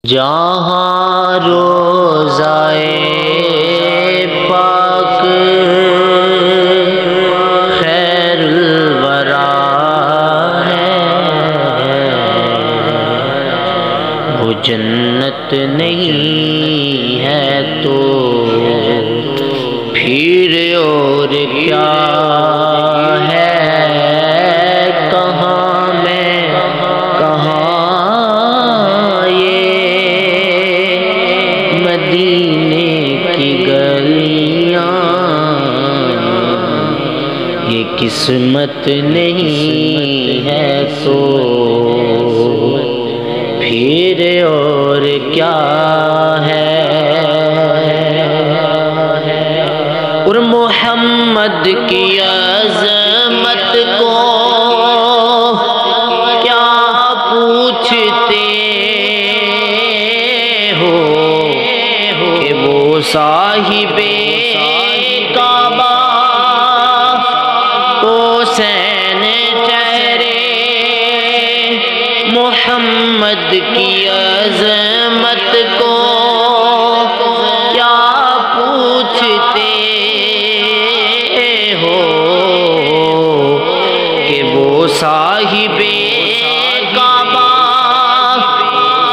جہاں روزائے پاک خیر الورا ہے، وہ جنت نہیں ہے تو پھر اور کیا ہے؟ یہ قسمت نہیں ہے تو پھر اور کیا ہے؟ اور محمد کی عظمت کو کیا پوچھتے ہو کہ وہ صاحب کعبہ حسین ٹھہرے؟ محمد کی عظمت کو کیا پوچھتے ہو کہ وہ صاحب کعبہ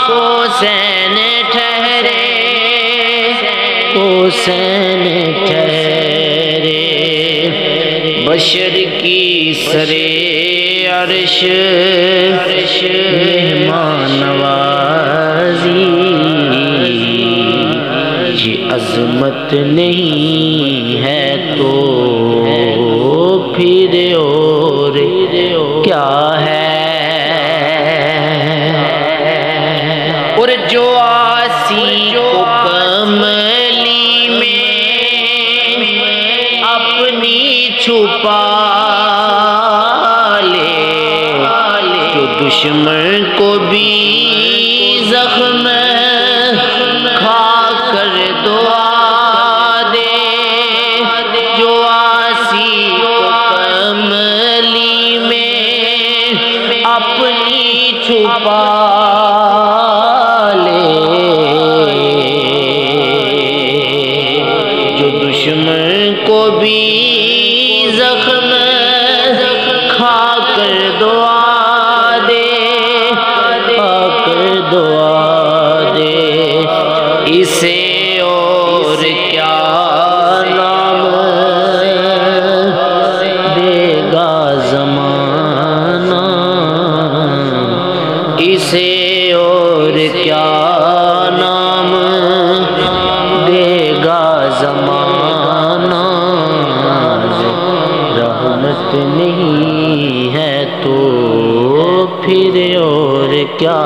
حسین ٹھہرے، حسین ٹھہرے۔ بشر کی سرے عرش مہمان نوازی، یہ عظمت نہیں ہے تو پھر اور کیا ہے؟ اور جو آسی کو کملی میں اپنی چھپا لے، جو دشمن کو بھی زخم کھا کر دعا دے، جو آسی کو کملی میں اپنی چھپا لے، جو دشمن کو بھی زخم کھا کر دعا دے، کھا کر دعا دے، اسے اور کیا نام دے گا زمانہ؟ اسے اور کیا نام دے گا زمانہ؟ رحمت نہیں ہے تو پھر اور کیا